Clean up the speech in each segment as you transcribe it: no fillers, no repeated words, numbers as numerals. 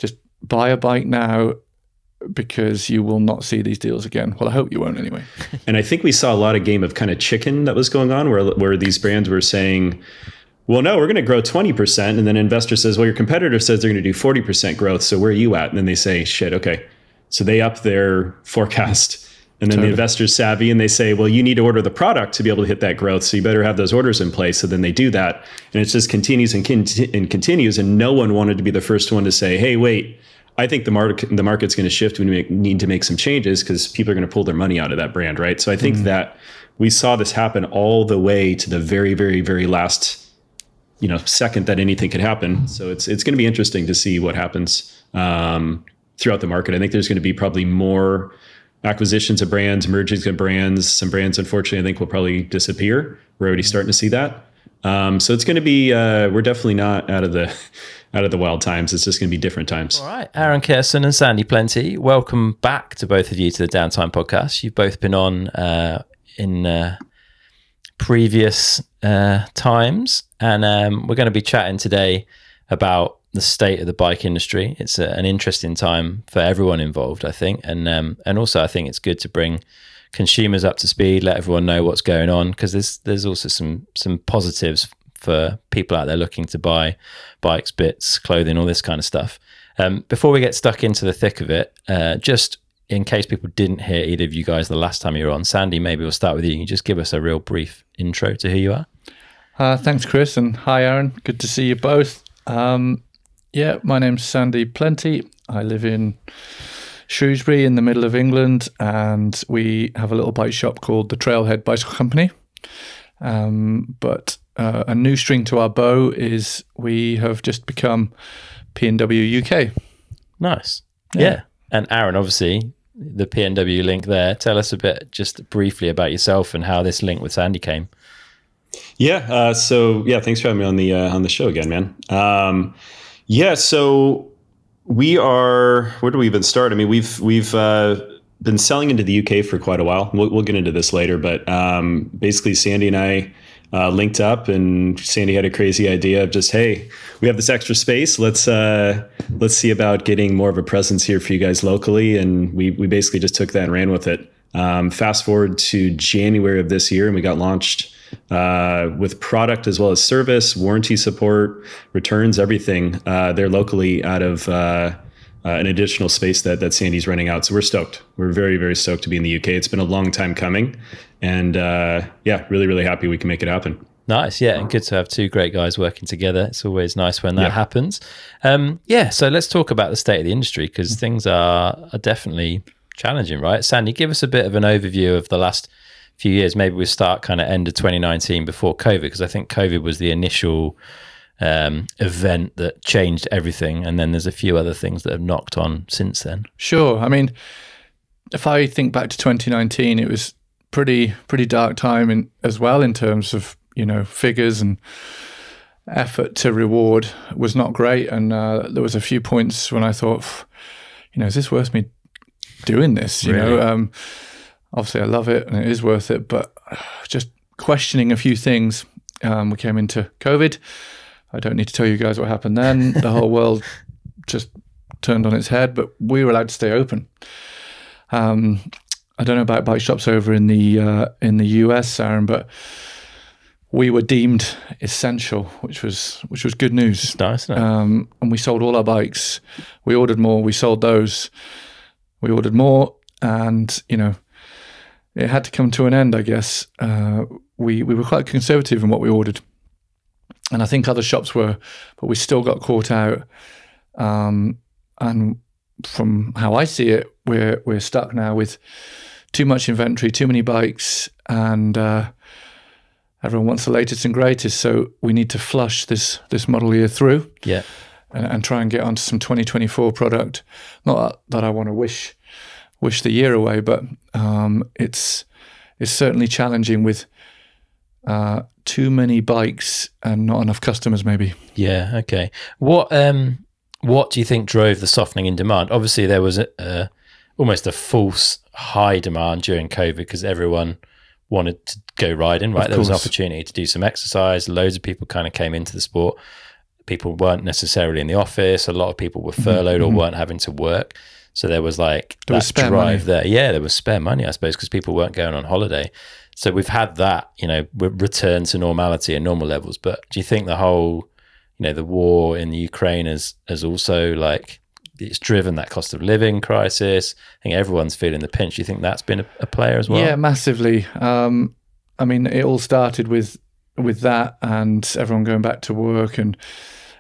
just buy a bike now, because you will not see these deals again. Well, I hope you won't anyway. And I think we saw a lot of game of kind of chicken that was going on where these brands were saying, well, no, we're going to grow 20%. And then an investor says, well, your competitor says they're going to do 40% growth. So where are you at? And then they say, shit, okay. So they up their forecast. And then the investor's savvy and they say, well, you need to order the product to be able to hit that growth. So you better have those orders in place. So then they do that. And it just continues and continues. And no one wanted to be the first one to say, hey, wait, I think the market's going to shift. We need to make some changes because people are going to pull their money out of that brand, right? So I think that we saw this happen all the way to the very, very, very last, second that anything could happen. So it's going to be interesting to see what happens throughout the market. I think there's going to be probably more acquisitions of brands, mergings of brands. Some brands, unfortunately, I think will probably disappear. We're already starting to see that. So it's going to be, we're definitely not out of the wild times. It's just going to be different times. All right. Aaron Kersten and Sandy Plenty, welcome back to both of you to the Downtime Podcast. You've both been on in previous times. And we're going to be chatting today about the state of the bike industry. It's an interesting time for everyone involved, I think. And also I think it's good to bring consumers up to speed, let everyone know what's going on, because there's also some positives for people out there looking to buy bikes, bits, clothing, all this kind of stuff. Before we get stuck into the thick of it, just in case people didn't hear either of you guys the last time you were on, Sandy, maybe we'll start with you. Can you just give us a real brief intro to who you are? Thanks, Chris, and hi, Aaron. Good to see you both. My name's Sandy Plenty. I live in Shrewsbury in the middle of England, and we have a little bike shop called the Trailhead Bicycle Company. But a new string to our bow is we have just become P&W UK. Nice. Yeah. And Aaron, obviously, the P&W link there. Tell us a bit, just briefly, about yourself and how this link with Sandy came. Yeah. Thanks for having me on the show again, man. So we are. Where do we even start? I mean, we've been selling into the UK for quite a while. We'll get into this later, but basically, Sandy and I linked up, and Sandy had a crazy idea of just, hey, we have this extra space. Let's see about getting more of a presence here for you guys locally, and we basically just took that and ran with it. Fast forward to January of this year, and we got launched with product as well as service, warranty support, returns, everything there locally out of an additional space that Sandy's renting out. So we're stoked. We're very, very stoked to be in the UK. It's been a long time coming, and really, really happy we can make it happen. Nice. Yeah. And good to have two great guys working together. It's always nice when that happens. So let's talk about the state of the industry, because things are definitely challenging, right? Sandy, give us a bit of an overview of the last few years. Maybe we start kind of end of 2019 before COVID, because I think COVID was the initial event that changed everything, and then there's a few other things that have knocked on since then. Sure. I mean, if I think back to 2019, it was pretty dark time as well in terms of figures, and effort to reward was not great. And there was a few points when I thought, is this worth me doing this? Really? Obviously I love it and it is worth it, but just questioning a few things. We came into COVID. I don't need to tell you guys what happened then. The whole world just turned on its head, but we were allowed to stay open. I don't know about bike shops over in the US, Aaron, but we were deemed essential, which was good news. It's nice, isn't it? And we sold all our bikes. We ordered more. We sold those. We ordered more, and it had to come to an end, I guess. We were quite conservative in what we ordered, and I think other shops were, but we still got caught out. And from how I see it, we're stuck now with too much inventory, too many bikes, and everyone wants the latest and greatest. So we need to flush this model year through, and try and get onto some 2024 product. Not that I want to wish the year away, but it's certainly challenging with too many bikes and not enough customers, maybe. Yeah. Okay. What do you think drove the softening in demand? Obviously, there was almost a false high demand during COVID because everyone wanted to go riding, right? There was an opportunity to do some exercise. Loads of people kind of came into the sport. people weren't necessarily in the office. A lot of people were furloughed or weren't having to work. So there was like there was spare drive money there. Yeah, there was spare money, I suppose, because people weren't going on holiday. So we've had that, return to normality and normal levels. But do you think the whole, the war in the Ukraine has also like, it's driven that cost of living crisis? I think everyone's feeling the pinch. Do you think that's been a player as well? Yeah, massively. I mean, it all started with that and everyone going back to work and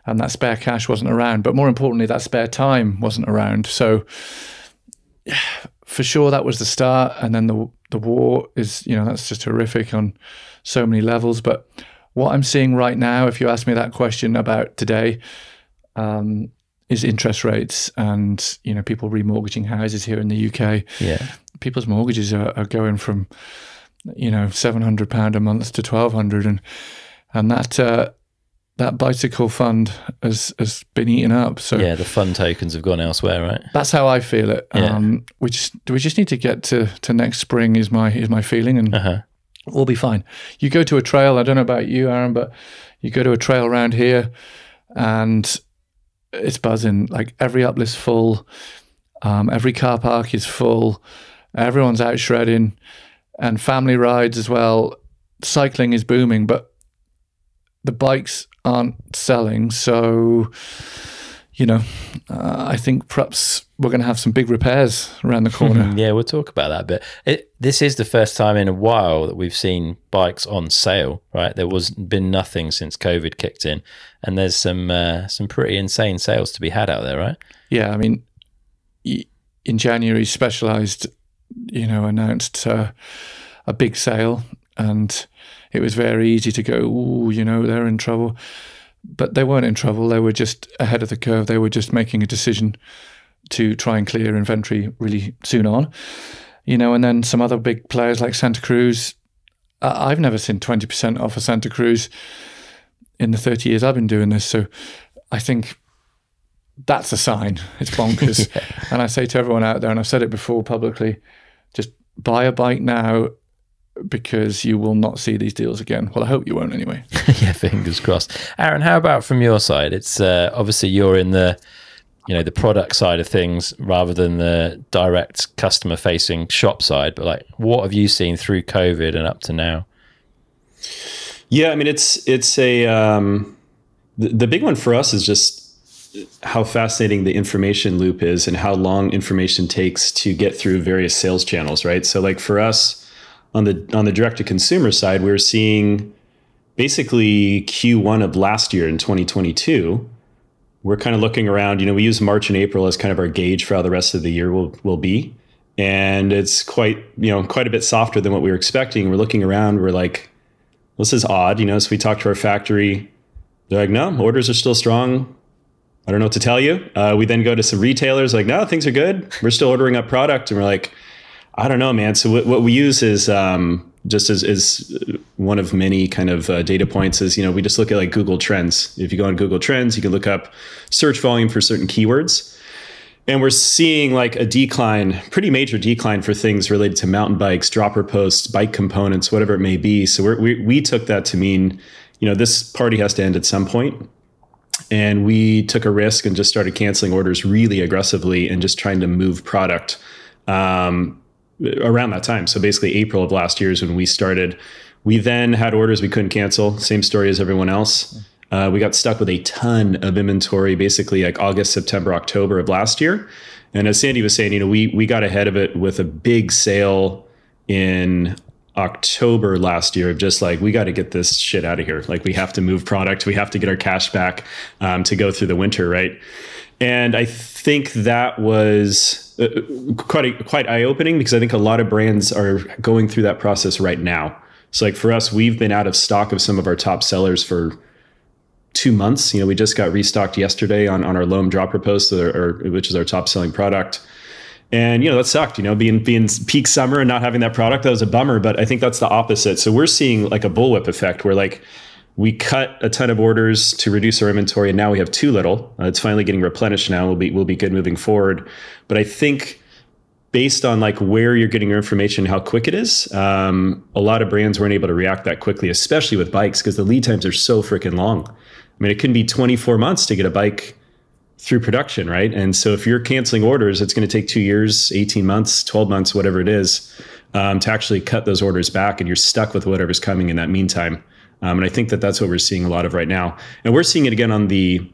that spare cash wasn't around. But more importantly, that spare time wasn't around. So for sure, that was the start. And then the war is, that's just horrific on so many levels. But what I'm seeing right now, if you ask me that question about today, is interest rates and, people remortgaging houses here in the UK. Yeah. People's mortgages are going from, £700 a month to £1,200. And that bicycle fund has been eaten up. So yeah, the fund tokens have gone elsewhere, right? That's how I feel it. Yeah. We just need to get to next spring is my feeling, and we'll be fine. You go to a trail, I don't know about you, Aaron, but you go to a trail around here and it's buzzing. Like every uplift's full, every car park is full, everyone's out shredding, and family rides as well. Cycling is booming, but the bikes aren't selling. So, I think perhaps we're going to have some big repairs around the corner. Yeah, we'll talk about that. But this is the first time in a while that we've seen bikes on sale, right? There was been nothing since COVID kicked in. And there's some pretty insane sales to be had out there, right? Yeah, I mean, in January, Specialized, announced a big sale, and it was very easy to go, they're in trouble. But they weren't in trouble. They were just ahead of the curve. They were just making a decision to try and clear inventory really soon on. And then some other big players like Santa Cruz. I've never seen 20% off a Santa Cruz in the 30 years I've been doing this. So I think that's a sign. It's bonkers. Yeah. And I say to everyone out there, and I've said it before publicly, just buy a bike now, because you will not see these deals again. Well, I hope you won't anyway. Yeah, fingers crossed. Aaron, how about from your side? It's obviously you're in the product side of things rather than the direct customer facing shop side, but like, what have you seen through COVID and up to now? Yeah, I mean, it's a the big one for us is just how fascinating the information loop is and how long information takes to get through various sales channels, right? So like for us, on the direct to consumer side, we were seeing basically Q1 of last year in 2022. We're kind of looking around, we use March and April as kind of our gauge for how the rest of the year will be. And it's quite a bit softer than what we were expecting. We're looking around, we're like, this is odd, so we talked to our factory. They're like, no, orders are still strong. I don't know what to tell you. We then go to some retailers like, no, things are good. We're still ordering up product. And we're like, I don't know, man. So what we use is just as one of many kind of data points is, we just look at like Google Trends. If you go on Google Trends, you can look up search volume for certain keywords. And we're seeing like a decline, pretty major decline for things related to mountain bikes, dropper posts, bike components, whatever it may be. So we took that to mean, this party has to end at some point. And we took a risk and just started canceling orders really aggressively and just trying to move product around that time. So basically April of last year is when we started. We then had orders we couldn't cancel. Same story as everyone else. We got stuck with a ton of inventory, basically like August, September, October of last year. And as Sandy was saying, we got ahead of it with a big sale in October last year of just like, we got to get this shit out of here. Like we have to move product. We have to get our cash back to go through the winter, right? And I think that was quite eye-opening because I think a lot of brands are going through that process right now. So like for us, we've been out of stock of some of our top sellers for 2 months. We just got restocked yesterday on our Loam dropper post, which is our top selling product. And, that sucked, being peak summer and not having that product, that was a bummer. But I think that's the opposite. So we're seeing like a bullwhip effect where like we cut a ton of orders to reduce our inventory, and now we have too little. It's finally getting replenished now. We'll be good moving forward. But I think based on like where you're getting your information, how quick it is, a lot of brands weren't able to react that quickly, especially with bikes, because the lead times are so freaking long. mean, it can be 24 months to get a bike through production, right? And so if you're canceling orders, it's going to take 2 years, 18 months, 12 months, whatever it is, to actually cut those orders back, and you're stuck with whatever's coming in that meantime. And I think that that's what we're seeing a lot of right now. And we're seeing it again on the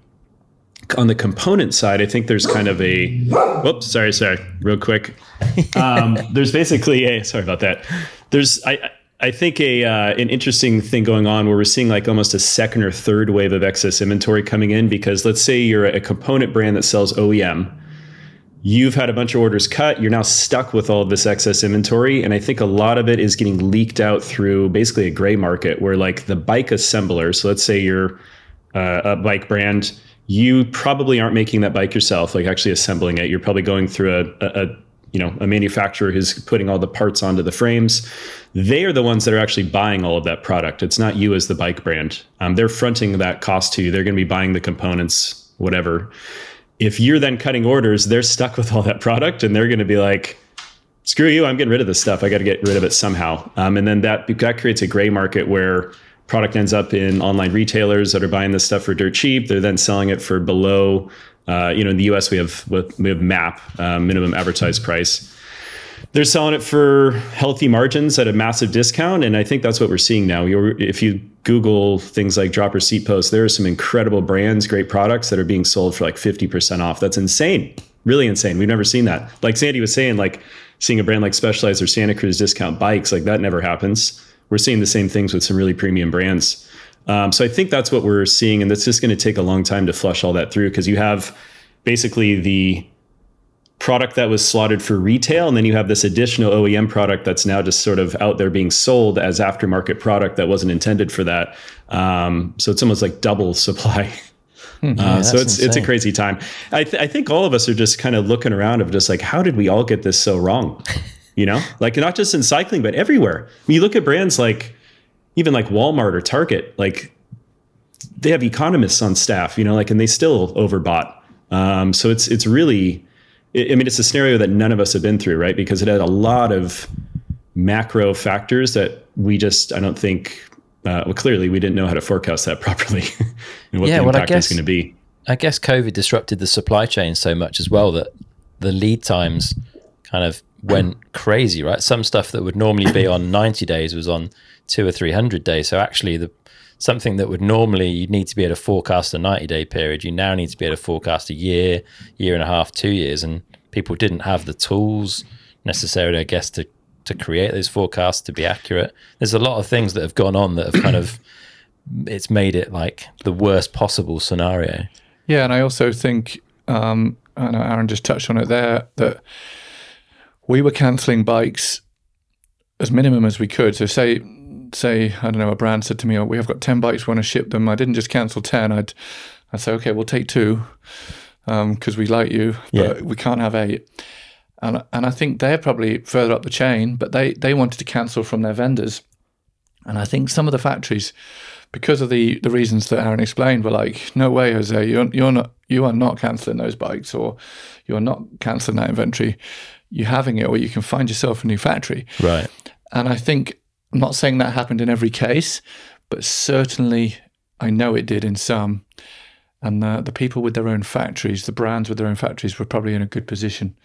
component side. I think there's kind of a, whoops, sorry, real quick. There's basically sorry about that. There's, I think an interesting thing going on where we're seeing like almost a second or third wave of excess inventory coming in, because let's say you're a component brand that sells OEM. You've had a bunch of orders cut. You're now stuck with all of this excess inventory. And I think a lot of it is getting leaked out through basically a gray market where like the bike assembler. So let's say you're a bike brand. You probably aren't making that bike yourself, like actually assembling it. You're probably going through a manufacturer who's putting all the parts onto the frames. They are the ones that are actually buying all of that product. It's not you as the bike brand. They're fronting that cost to you. They're going to be buying the components, whatever. If you're then cutting orders, they're stuck with all that product, and they're going to be like, screw you, I'm getting rid of this stuff. I got to get rid of it somehow. And then that creates a gray market where product ends up in online retailers that are buying this stuff for dirt cheap. They're then selling it for below, in the US, we have MAP, minimum advertised price. They're selling it for healthy margins at a massive discount. And I think that's what we're seeing now. If you Google things like Dropper Seat Post, there are some incredible brands, great products that are being sold for like 50% off. That's insane. Really insane. We've never seen that. Like Sandy was saying, like seeing a brand like Specialized or Santa Cruz discount bikes, like that never happens. We're seeing the same things with some really premium brands. So I think that's what we're seeing. And that's just going to take a long time to flush all that through, because you have basically the product that was slotted for retail, and then you have this additional OEM product that's now just sort of out there being sold as aftermarket product that wasn't intended for that. So it's almost like double supply. So it's a crazy time. I think all of us are just kind of looking around of just like, how did we all get this so wrong? You know, like not just in cycling, but everywhere. When you look at brands like even like Walmart or Target, like they have economists on staff, you know, like, and they still overbought. So it's really, I mean, it's a scenario that none of us have been through, right? Because it had a lot of macro factors that we just, I don't think, well, clearly we didn't know how to forecast that properly and what the impact is going to be. I guess COVID disrupted the supply chain so much as well that the lead times kind of went crazy, right? Some stuff that would normally be on 90 days was on 200 or 300 days. So actually something that would normally, you'd need to be able to forecast a 90-day period, you now need to be able to forecast a year, year and a half, 2 years. And people didn't have the tools necessarily, I guess, to create those forecasts to be accurate. There's a lot of things that have gone on that have kind of, it's made it like the worst possible scenario. Yeah, and I also think, I know Aaron just touched on it there, that we were cancelling bikes as minimum as we could. So say, I don't know, a brand said to me, oh, we have got 10 bikes, we want to ship them. I didn't just cancel 10. I'd say, okay, we'll take 2 because we like you, but we can't have 8. And I think they're probably further up the chain, but they wanted to cancel from their vendors. And I think some of the factories, because of the reasons that Aaron explained, were like, no way, Jose, you are not cancelling those bikes, or you're not cancelling that inventory. You're having it, or you can find yourself a new factory. Right. And I think, I'm not saying that happened in every case, but certainly I know it did in some. And the people with their own factories, the brands with their own factories, were probably in a good position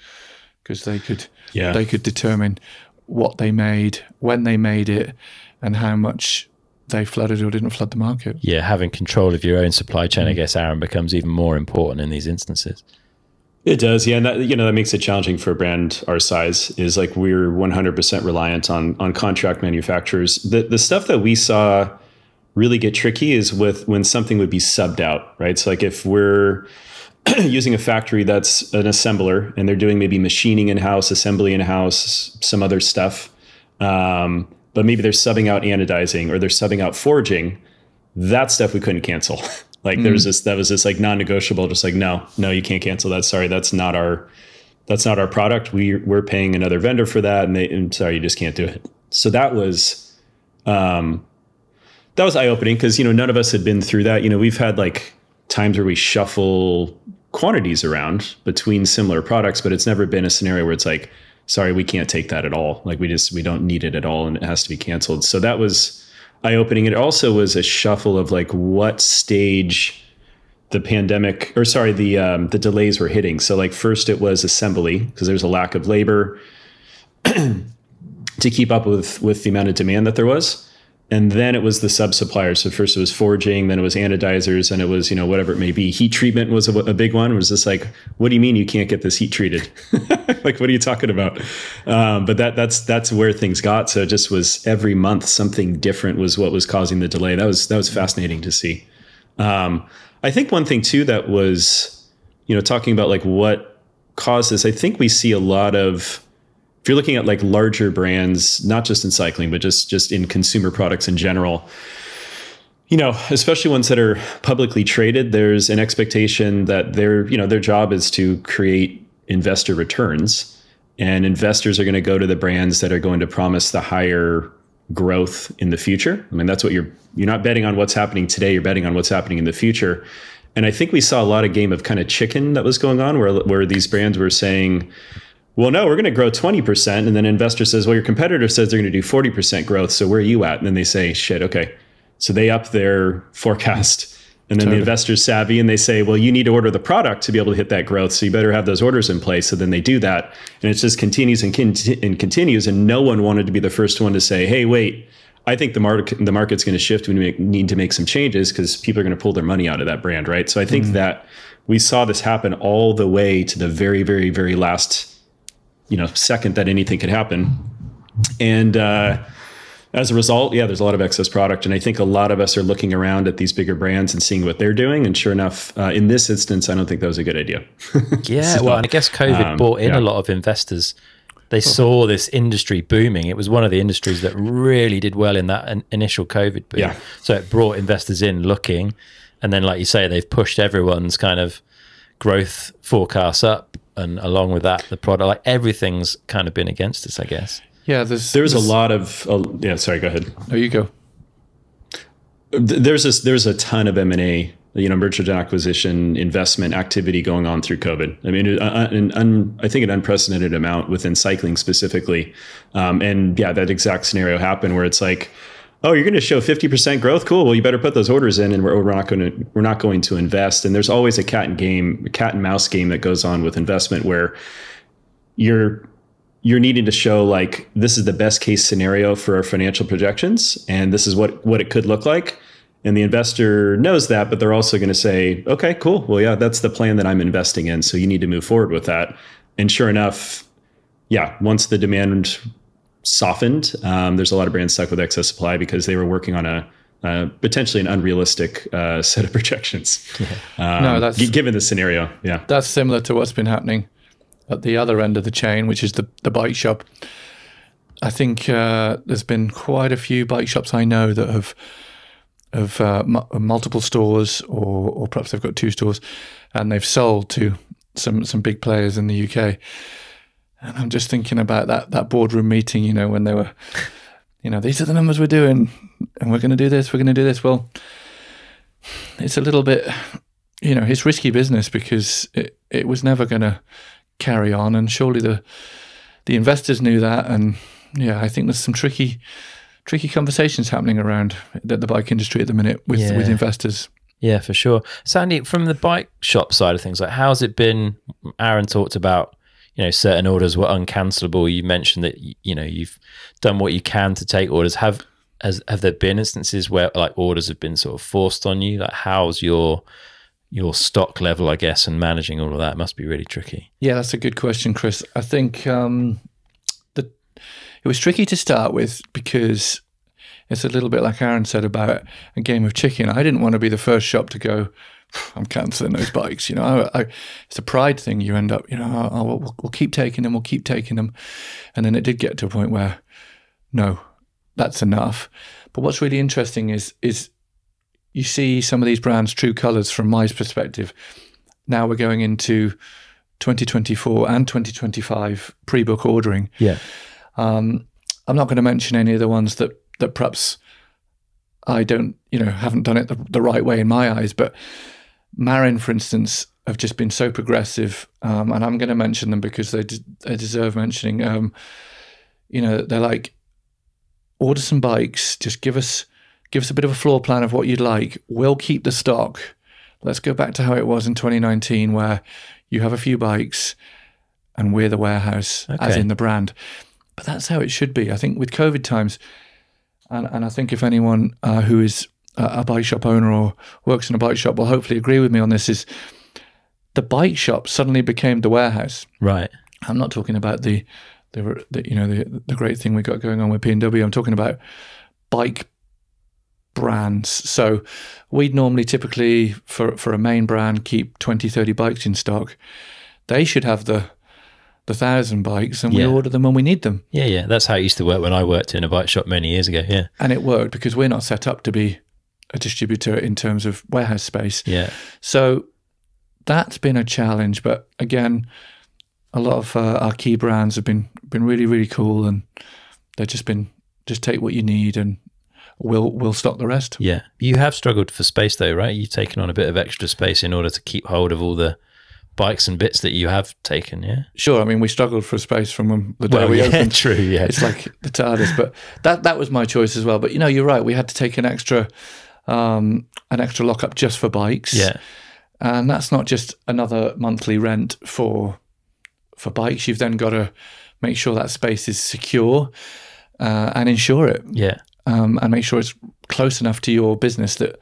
because they could determine what they made, when they made it, and how much they flooded or didn't flood the market. Yeah, having control of your own supply chain, I guess, Aaron, becomes even more important in these instances. It does, yeah, and that, that makes it challenging for a brand our size. Is like we're 100% reliant on contract manufacturers. The stuff that we saw really get tricky is with when something would be subbed out, right? So like if we're using a factory that's an assembler and they're doing maybe machining in-house, assembly in-house, some other stuff, but maybe they're subbing out anodizing or they're subbing out forging, that stuff we couldn't cancel. Like that was this like non-negotiable, just like, no, you can't cancel that. Sorry, that's not our product. We're paying another vendor for that. And sorry, you just can't do it. So that was eye-opening because, none of us had been through that. We've had like times where we shuffle quantities around between similar products, but it's never been a scenario where it's like, sorry, we can't take that at all. Like we don't need it at all. And it has to be canceled. So that was eye-opening. It also was a shuffle of like what stage the pandemic, or sorry, the delays were hitting. So like first it was assembly because there's a lack of labor to keep up with the amount of demand that there was. And then it was the sub-suppliers. So first it was forging, then it was anodizers, and it was, you know, whatever it may be. Heat treatment was a big one. It was just like, what do you mean you can't get this heat treated? Like, what are you talking about? But that's where things got. So it just was every month something different was what was causing the delay. That was fascinating to see. I think one thing too that was, you know, talking about like what caused this, I think we see a lot of, if you're looking at like larger brands, not just in cycling, but just in consumer products in general, you know, especially ones that are publicly traded, there's an expectation that their job is to create investor returns, and investors are going to go to the brands that are going to promise the higher growth in the future. I mean, that's what you're not betting on what's happening today, you're betting on what's happening in the future. And I think we saw a lot of game of kind of chicken that was going on where these brands were saying, well, no, we're going to grow 20%. And then an investor says, well, your competitor says they're going to do 40% growth. So where are you at? And then they say, shit, okay. So they up their forecast. And then the investor's savvy and they say, well, you need to order the product to be able to hit that growth. So you better have those orders in place. So then they do that. And it just continues and continues. And no one wanted to be the first one to say, hey, wait, I think the market's going to shift. We need to make some changes because people are going to pull their money out of that brand, right? So I think that we saw this happen all the way to the very, very, very last second that anything could happen. And as a result, there's a lot of excess product. And I think a lot of us are looking around at these bigger brands and seeing what they're doing. And sure enough, in this instance, I don't think that was a good idea. Yeah, well, and I guess COVID brought in a lot of investors. They saw this industry booming. It was one of the industries that really did well in that initial COVID boom. Yeah. So it brought investors in looking. And then, like you say, they've pushed everyone's kind of growth forecasts up. And along with that, the product, like everything's kind of been against us, I guess. Yeah, there's a lot of sorry, go ahead. No, you go. There's a ton of M&A, merger and acquisition investment activity going on through COVID. I mean, I think an unprecedented amount within cycling specifically. And that exact scenario happened where it's like, oh, you're going to show 50% growth. Cool. Well, you better put those orders in, and we're not going to invest. And there's always a cat and mouse game that goes on with investment where you're needing to show like, this is the best case scenario for our financial projections, and this is what it could look like. And the investor knows that, but they're also going to say, okay, cool. Well, yeah, that's the plan that I'm investing in. So you need to move forward with that. And sure enough, once the demand softened, there's a lot of brands stuck with excess supply because they were working on a potentially an unrealistic set of projections. Given the scenario. Yeah, that's similar to what's been happening at the other end of the chain, which is the bike shop. I think there's been quite a few bike shops I know that have multiple stores, or perhaps they've got 2 stores, and they've sold to some big players in the UK. And I'm just thinking about that boardroom meeting, when they were, these are the numbers we're doing, and we're going to do this, we're going to do this. Well, it's a little bit, it's risky business because it was never going to carry on, and surely the investors knew that. And I think there's some tricky conversations happening around the bike industry at the minute with investors. Yeah, for sure. Sandy, from the bike shop side of things, like how's it been? Aaron talked about, certain orders were uncancelable. You mentioned that, you've done what you can to take orders. Have there been instances where like orders have been sort of forced on you? Like how's your stock level, I guess, and managing all of that must be really tricky. Yeah, that's a good question, Chris. I think it was tricky to start with because it's a little bit like Aaron said about a game of chicken. I didn't want to be the first shop to go, I'm cancelling those bikes. It's a pride thing. You end up, we'll keep taking them, and then it did get to a point where, no, that's enough. But what's really interesting is you see some of these brands' true colours from my perspective. Now we're going into 2024 and 2025 pre-book ordering. Yeah. I'm not going to mention any of the ones that perhaps I don't, haven't done it the right way in my eyes, but Marin, for instance, have just been so progressive, and I'm going to mention them because they deserve mentioning. They're like, order some bikes, just give us give us a bit of a floor plan of what you'd like. We'll keep the stock. Let's go back to how it was in 2019, where you have a few bikes and we're the warehouse, as in the brand. But that's how it should be. I think with COVID times, and I think if anyone who is a bike shop owner or works in a bike shop will hopefully agree with me on this, is the bike shop suddenly became the warehouse. Right. I'm not talking about the great thing we got going on with P&W. I'm talking about bike brands. So we'd normally typically for a main brand keep 20, 30 bikes in stock. They should have the 1,000 bikes, and we order them when we need them. Yeah. That's how it used to work when I worked in a bike shop many years ago. Yeah. And it worked because we're not set up to be a distributor in terms of warehouse space. Yeah. So that's been a challenge. But again, a lot of our key brands have been really, really cool, and they've just take what you need and we'll stock the rest. Yeah. You have struggled for space though, right? You've taken on a bit of extra space in order to keep hold of all the bikes and bits that you have taken, yeah? Sure. I mean, we struggled for space from the day we opened. True, yeah. It's like the TARDIS, but that was my choice as well. But you're right. We had to take an extra lockup just for bikes. Yeah. And that's not just another monthly rent for bikes. You've then got to make sure that space is secure and insure it. Yeah. And make sure it's close enough to your business that,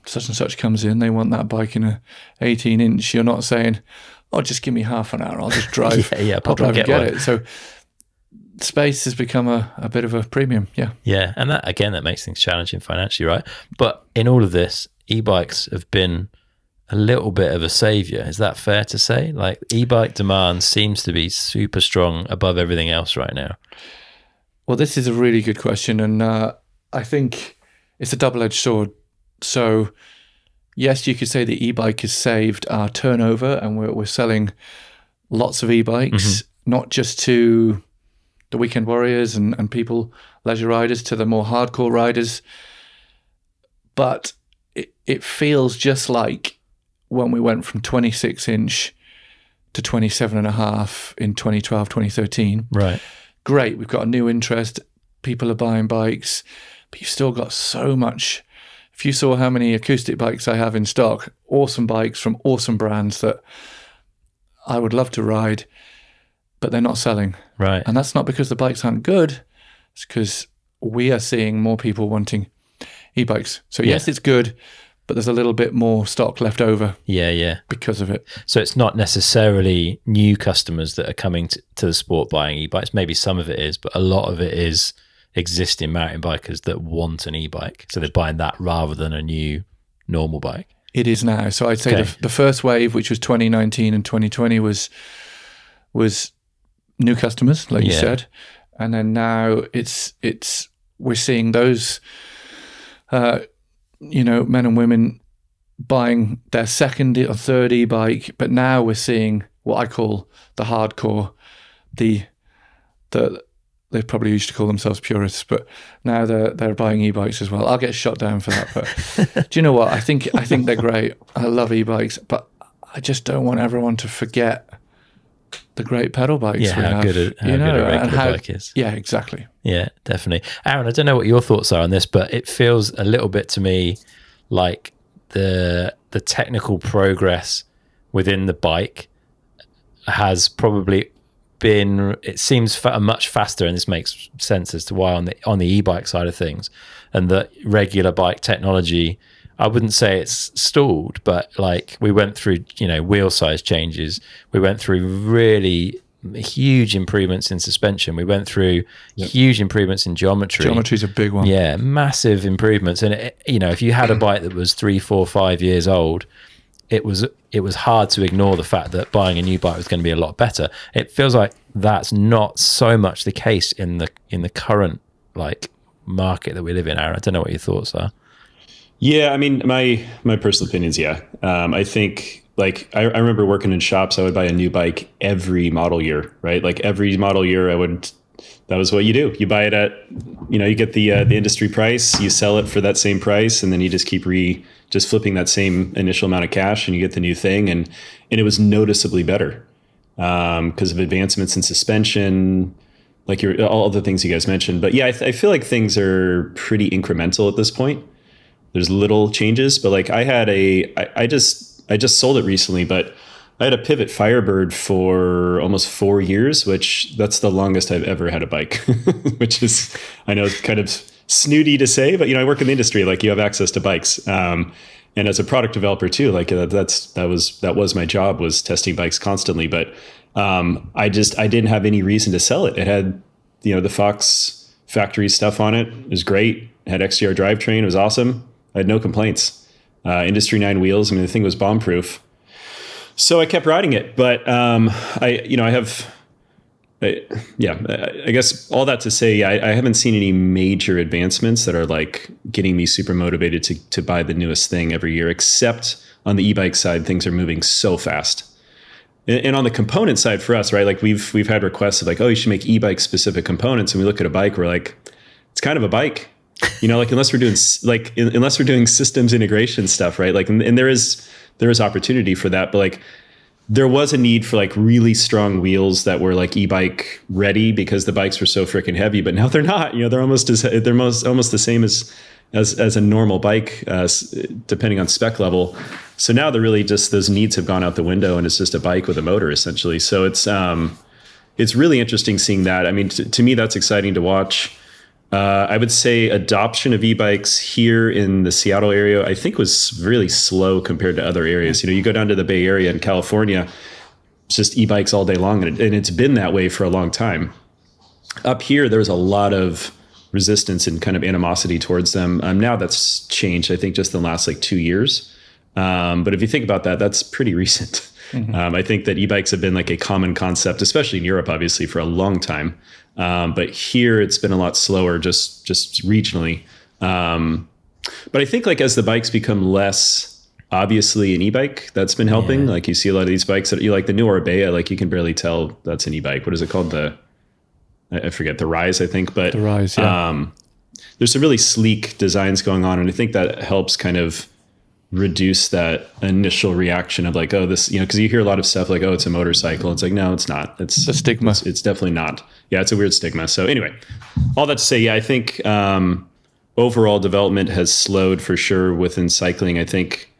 such and such comes in, they want that bike in a 18-inch. You're not saying, oh, just give me half an hour, I'll just drive. I'll drive and get it. So space has become a bit of a premium. Yeah. Yeah. And that makes things challenging financially, right? But in all of this, e-bikes have been a little bit of a savior. Is that fair to say? Like, e-bike demand seems to be super strong above everything else right now. Well, this is a really good question. And I think it's a double-edged sword. So yes, you could say the e-bike has saved our turnover, and we're selling lots of e-bikes, not just to the weekend warriors and people, leisure riders, to the more hardcore riders. But it feels just like when we went from 26-inch to 27.5 in 2012, 2013. Right. Great, we've got a new interest. People are buying bikes, but you've still got so much. If you saw how many acoustic bikes I have in stock, awesome bikes from awesome brands that I would love to ride, but they're not selling. Right. And that's not because the bikes aren't good. It's because we are seeing more people wanting e-bikes. So yes, it's good, but there's a little bit more stock left over. Yeah. Because of it. So it's not necessarily new customers that are coming to the sport buying e-bikes. Maybe some of it is, but a lot of it is existing mountain bikers that want an e-bike. So they're buying that rather than a new normal bike. It is now. So I'd say the first wave, which was 2019 and 2020, was new customers, like you said. And then now we're seeing those men and women buying their second or third e-bike, but now we're seeing what I call the hardcore, they probably used to call themselves purists, but now they're buying e-bikes as well. I'll get shot down for that, but do you know what? I think they're great. I love e-bikes, but I just don't want everyone to forget the great pedal bikes we have. How good a regular bike is. Yeah, exactly. Yeah, definitely. Aaron, I don't know what your thoughts are on this, but it feels a little bit to me like the technical progress within the bike has probably been, it seems much faster, and this makes sense as to why on the e-bike side of things, and the regular bike technology, I wouldn't say it's stalled, but like we went through, wheel size changes. We went through really huge improvements in suspension. We went through huge improvements in geometry. Geometry's a big one. Yeah, massive improvements. And if you had a bike that was 3, 4, 5 years old, it was hard to ignore the fact that buying a new bike was going to be a lot better. It feels like that's not so much the case in the current like market that we live in, Aaron. I don't know what your thoughts are. Yeah, I mean, my personal opinions, I think, like, I remember working in shops, I would buy a new bike every model year, right? Like every model year that was what you do. You buy it at, you get the industry price, you sell it for that same price, and then you just keep just flipping that same initial amount of cash, and you get the new thing. And it was noticeably better because of advancements in suspension, like all the things you guys mentioned. But yeah, I feel like things are pretty incremental at this point. There's little changes, but like I just sold it recently, but I had a Pivot Firebird for almost 4 years, which that's the longest I've ever had a bike, which is, I know, kind of snooty to say, but I work in the industry, like you have access to bikes. And as a product developer too, like that was my job, was testing bikes constantly. But I didn't have any reason to sell it. It had, the Fox factory stuff on it. It was great. It had XDR drivetrain. It was awesome. I had no complaints. Industry 9 wheels. I mean, the thing was bomb proof. So I kept riding it, but I guess all that to say, I haven't seen any major advancements that are like getting me super motivated to buy the newest thing every year, except on the e-bike side, things are moving so fast. And on the component side for us, right? Like we've had requests of like, oh, you should make e-bike specific components. And we look at a bike, we're like, it's kind of a bike, like unless we're doing systems integration stuff, right? Like, and there is opportunity for that, but like there was a need for like really strong wheels that were like e-bike ready because the bikes were so freaking heavy, but now they're not. They're almost the same as a normal bike, depending on spec level. So now they're really just, those needs have gone out the window, and it's just a bike with a motor essentially. So it's really interesting seeing that. I mean, to me, that's exciting to watch. I would say adoption of e-bikes here in the Seattle area, I think, was really slow compared to other areas. You go down to the Bay Area in California, it's just e-bikes all day long. And it's been that way for a long time. Up here, there was a lot of resistance and kind of animosity towards them. Now that's changed, I think, just in the last like 2 years. But if you think about that, that's pretty recent. Mm-hmm. I think that e-bikes have been like a common concept, especially in Europe, obviously, for a long time. But here it's been a lot slower, just regionally. But I think like as the bikes become less obviously an e-bike, that's been helping. Yeah. Like you see a lot of these bikes that you like the new Orbea, like you can barely tell that's an e-bike. What is it called? I forget, the Rise, I think. But the Rise, yeah. There's some really sleek designs going on, and I think that helps kind of reduce that initial reaction of like, oh, this, because you hear a lot of stuff like, oh, it's a motorcycle. It's like, no, it's not. It's a stigma. It's definitely not. Yeah, it's a weird stigma. So anyway, all that to say, yeah, I think overall development has slowed for sure within cycling. I think,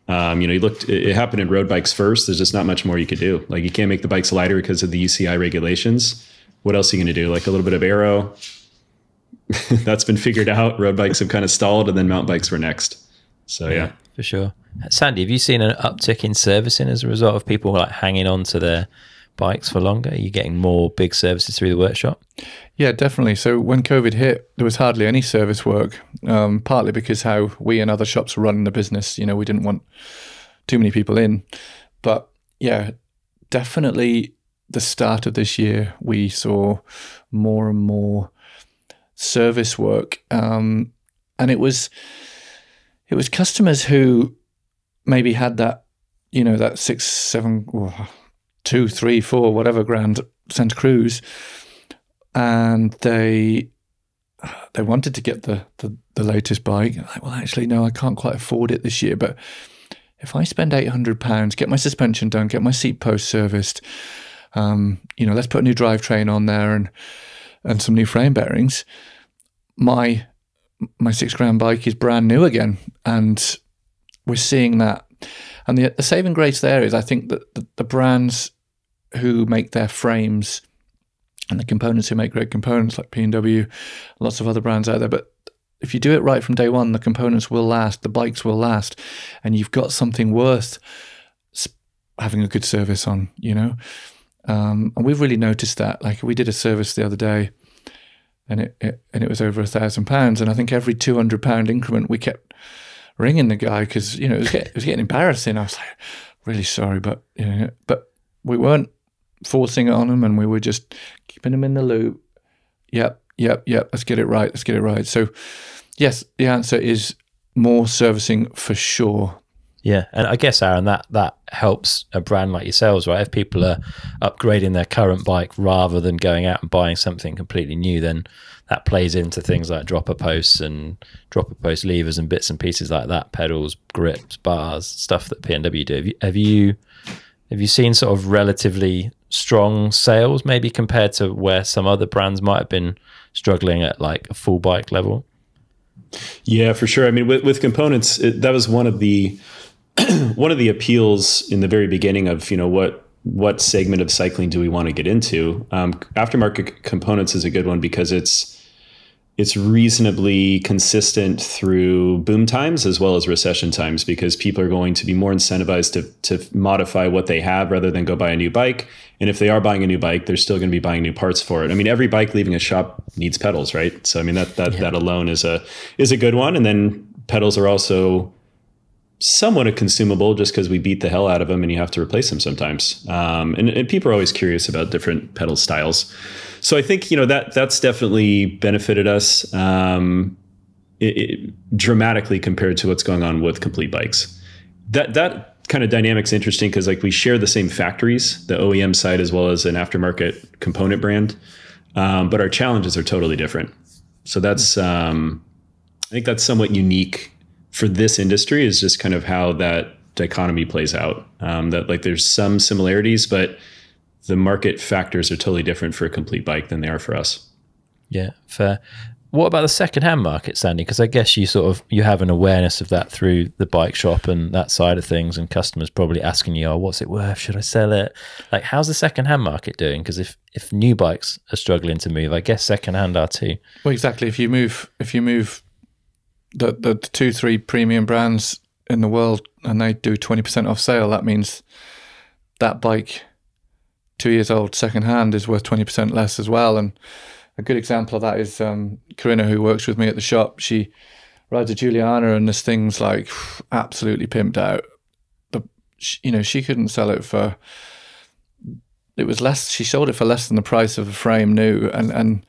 it happened in road bikes first. There's just not much more you could do. Like you can't make the bikes lighter because of the UCI regulations. What else are you going to do? Like a little bit of aero. That's been figured out. Road bikes have kind of stalled, and then mountain bikes were next. So yeah. For sure. Sandy, have you seen an uptick in servicing as a result of people like hanging on to their bikes for longer? Are you getting more big services through the workshop? Yeah, definitely. So when COVID hit, there was hardly any service work, partly because how we and other shops were running the business. We didn't want too many people in. But yeah, definitely the start of this year, we saw more and more service work. And it was customers who maybe had that, that 6, 7, 2, 3, 4, whatever grand Santa Cruz, and they wanted to get the latest bike. Like, well, actually, no, I can't quite afford it this year. But if I spend £800, get my suspension done, get my seat post serviced, let's put a new drivetrain on there and some new frame bearings, my £6,000 bike is brand new again. And we're seeing that. And the saving grace there is, I think, that the brands who make their frames and the components who make great components like P&W, lots of other brands out there, but if you do it right from day one, the components will last, the bikes will last, and you've got something worth having a good service on, and we've really noticed that. Like we did a service the other day, and it was over £1,000, and I think every £200 increment we kept ringing the guy because it was getting embarrassing. I was like, really sorry, but but we weren't forcing it on him, and we were just keeping him in the loop. Yep. Let's get it right. So, yes, the answer is more servicing for sure. Yeah, and I guess, Aaron, that helps a brand like yourselves, right? If people are upgrading their current bike rather than going out and buying something completely new, then that plays into things like dropper posts and dropper post levers and bits and pieces like that, pedals, grips, bars, stuff that P&W do. Have you Have you seen sort of relatively strong sales, maybe compared to where some other brands might have been struggling at like a full bike level? Yeah, for sure. I mean, with components, that was one of the one of the appeals in the very beginning of, you know, what segment of cycling do we want to get into? Aftermarket components is a good one because it's reasonably consistent through boom times as well as recession times, because people are going to be more incentivized to modify what they have rather than go buy a new bike. And if they are buying a new bike, they're still going to be buying new parts for it. I mean, every bike leaving a shop needs pedals, right? So I mean, that alone is a good one. And then pedals are also somewhat a consumable just because we beat the hell out of them and you have to replace them sometimes. And people are always curious about different pedal styles. So I think, you know, that's definitely benefited us dramatically compared to what's going on with complete bikes. That kind of dynamic's interesting because like we share the same factories, the OEM side as well as an aftermarket component brand, but our challenges are totally different. So that's I think that's somewhat unique for this industry, is just kind of how that dichotomy plays out. That like there's some similarities, but the market factors are totally different for a complete bike than they are for us. Yeah, fair. What about the secondhand market, Sandy? Because I guess you have an awareness of that through the bike shop and that side of things, and customers probably asking you, "Oh, what's it worth? Should I sell it?" Like, how's the secondhand market doing? Because if new bikes are struggling to move, I guess secondhand are too. Well, exactly. If you move the 2-3 premium brands in the world and they do 20% off sale, that means that bike 2 years old secondhand is worth 20% less as well. And a good example of that is Corinna, who works with me at the shop. She rides a Juliana and this thing's like absolutely pimped out. She couldn't sell it for, it was less, she sold it for less than the price of a frame new, and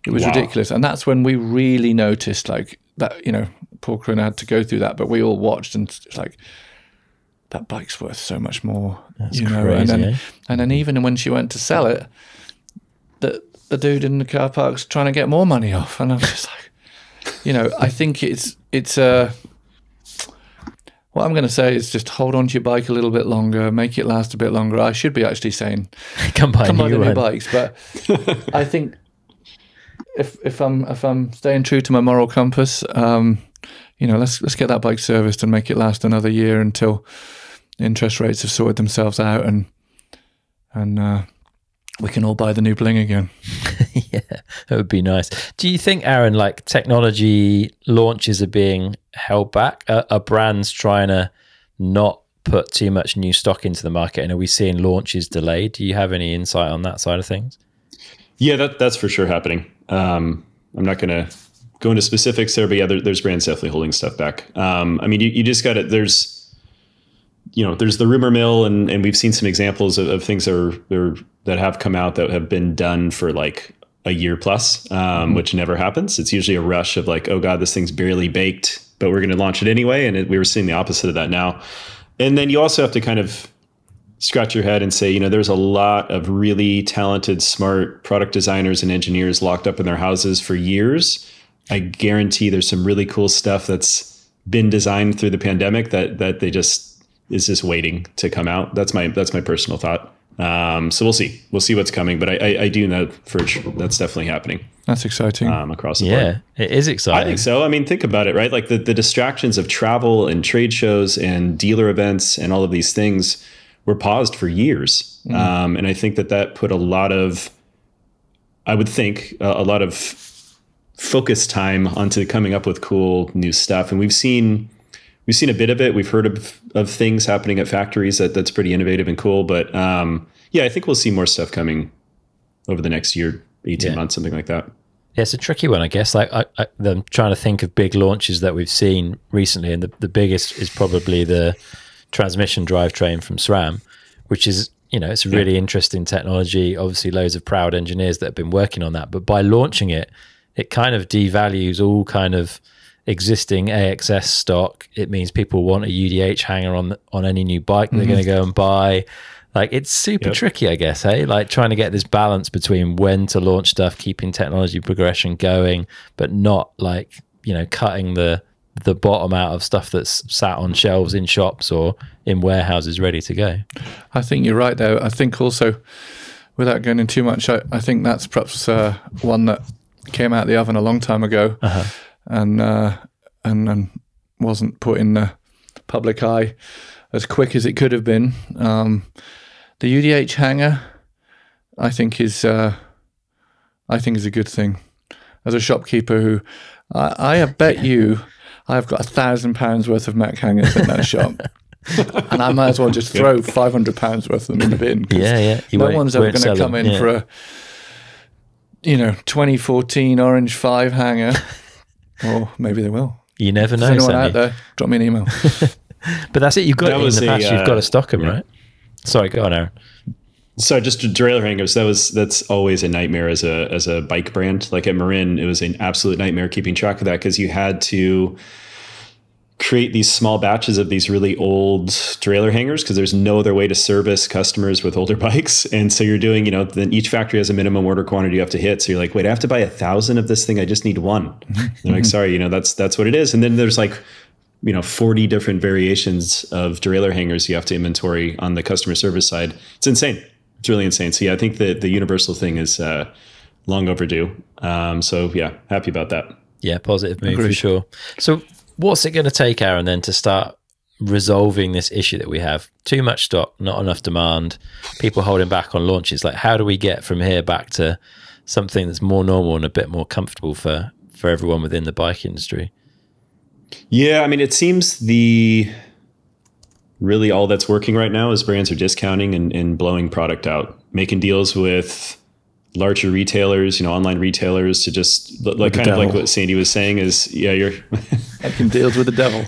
it was ridiculous. And that's when we really noticed like that, you know, poor Corinna had to go through that, but we all watched and it's like, that bike's worth so much more. That's crazy, and then even when she went to sell it, the dude in the car park's trying to get more money off. And I'm just like, you know, I think what I'm going to say is just hold on to your bike a little bit longer, make it last a bit longer. I should be actually saying, come buy the new bikes. But I think if I'm staying true to my moral compass, you know, let's get that bike serviced and make it last another year until interest rates have sorted themselves out and we can all buy the new bling again. Yeah, that would be nice. Do you think, Aaron, like technology launches are being held back? Are brands trying to not put too much new stock into the market? And are we seeing launches delayed? Do you have any insight on that side of things? Yeah, that's for sure happening. I'm not going to go into specifics there, but yeah, there's brands definitely holding stuff back. I mean, you just got it. There's the rumor mill, and we've seen some examples of things that have come out that have been done for like a year plus, which never happens. It's usually a rush of like, oh God, this thing's barely baked, but we're going to launch it anyway. And we were seeing the opposite of that now. And then you also have to kind of scratch your head and say, you know, there's a lot of really talented, smart product designers and engineers locked up in their houses for years. I guarantee there's some really cool stuff that's been designed through the pandemic that they just is just waiting to come out. That's my personal thought. So we'll see what's coming, but I do know for sure that's definitely happening. That's exciting. Across the board. Yeah, it is exciting. I think so. I mean, think about it, right? Like the distractions of travel and trade shows and dealer events and all of these things were paused for years. And I think that put a lot of focus time onto coming up with cool new stuff. And we've seen a bit of it. We've heard of things happening at factories that's pretty innovative and cool. But yeah, I think we'll see more stuff coming over the next year, 18 months, something like that. Yeah, it's a tricky one, I guess. Like I'm trying to think of big launches that we've seen recently, and the biggest is probably the transmission drivetrain from SRAM, which is, you know, it's a really interesting technology. Obviously, loads of proud engineers that have been working on that. But by launching it, it kind of devalues all kind of existing AXS stock. It means people want a UDH hanger on any new bike they're going to go and buy. Like, it's super tricky, I guess, hey? Like trying to get this balance between when to launch stuff, keeping technology progression going, but not like, you know, cutting the the bottom out of stuff that's sat on shelves in shops or in warehouses ready to go. I think you're right there. I think also, without going into too much, I think that's perhaps one that came out of the oven a long time ago, and wasn't put in the public eye as quick as it could have been. The UDH hanger, I think is a good thing. As a shopkeeper who, I have bet you, I've got £1,000 worth of Mac hangers in that shop. And I might as well just throw £500 worth of them in the bin. No one's ever going to come in for a 2014 Orange 5 hanger. Or maybe they will. You never know. Anyone out there, drop me an email. But that's it. You've got it in the past. You've got to stock them, right? Sorry, go on, Aaron. So just derailleur hangers, that's always a nightmare as a bike brand. Like at Marin, it was an absolute nightmare keeping track of that, because you had to create these small batches of these really old derailleur hangers because there's no other way to service customers with older bikes. And so you're doing, then each factory has a minimum order quantity you have to hit. So you're like, wait, I have to buy 1,000 of this thing. I just need one. They're like, sorry, that's what it is. And then there's like, 40 different variations of derailleur hangers you have to inventory on the customer service side. It's insane. It's really insane. So yeah, I think the universal thing is long overdue. So yeah, happy about that. Yeah, positive move for sure. So what's it going to take, Aaron, then to start resolving this issue that we have? Too much stock, not enough demand, people holding back on launches. Like, how do we get from here back to something that's more normal and a bit more comfortable for everyone within the bike industry? Yeah, I mean, it seems really all that's working right now is brands are discounting and blowing product out, making deals with larger retailers, online retailers, to just like kind of like what Sandy was saying is, you're making deals with the devil.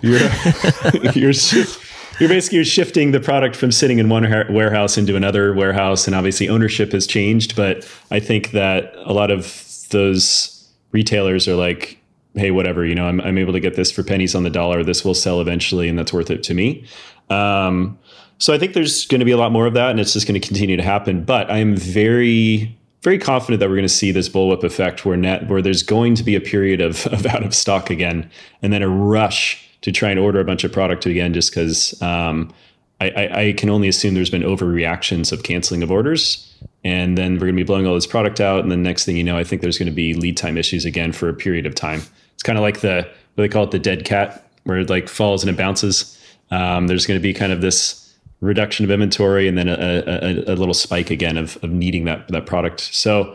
You're basically shifting the product from sitting in one warehouse into another warehouse, and obviously ownership has changed. But I think that a lot of those retailers are like, hey, whatever, I'm able to get this for pennies on the dollar. This will sell eventually, and that's worth it to me. So I think there's going to be a lot more of that, and it's just going to continue to happen. But I am very, very confident that we're going to see this bullwhip effect where there's going to be a period of out of stock again, and then a rush to try and order a bunch of product again, just because I can only assume there's been overreactions of canceling of orders. And then we're going to be blowing all this product out. And the next thing you know, I think there's going to be lead time issues again for a period of time. It's kind of like what they call it, the dead cat, where it like falls and it bounces. There's going to be kind of this reduction of inventory and then a little spike again of needing that product. So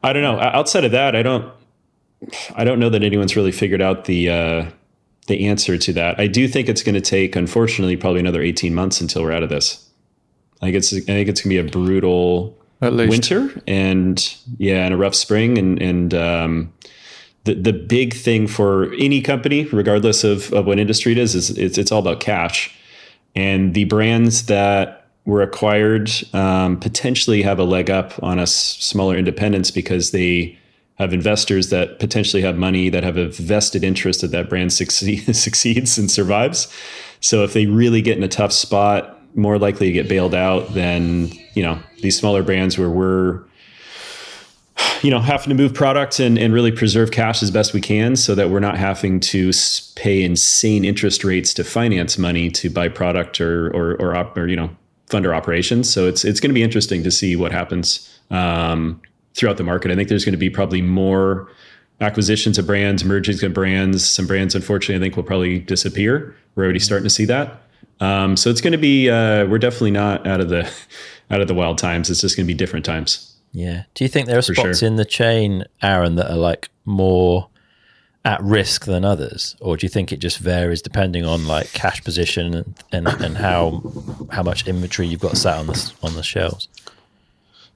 I don't know. Outside of that, I don't know that anyone's really figured out the answer to that. I do think it's going to take, unfortunately, probably another 18 months until we're out of this. I think it's going to be a brutal winter and a rough spring. And the big thing for any company, regardless of what industry it is it's all about cash. And the brands that were acquired potentially have a leg up on us smaller independents because they have investors that potentially have money, that have a vested interest that brand succeeds and survives. So if they really get in a tough spot, more likely to get bailed out than, these smaller brands where we're, having to move product and really preserve cash as best we can so that we're not having to pay insane interest rates to finance money to buy product or fund our operations. So it's going to be interesting to see what happens throughout the market. I think there's going to be probably more acquisitions of brands, mergings of brands. Some brands, unfortunately, I think will probably disappear. We're already starting to see that. So it's going to be, we're definitely not out of the wild times. It's just going to be different times. Yeah. Do you think there are spots in the chain, Aaron, that are like more at risk than others? Or do you think it just varies depending on like cash position and how much inventory you've got sat on the shelves?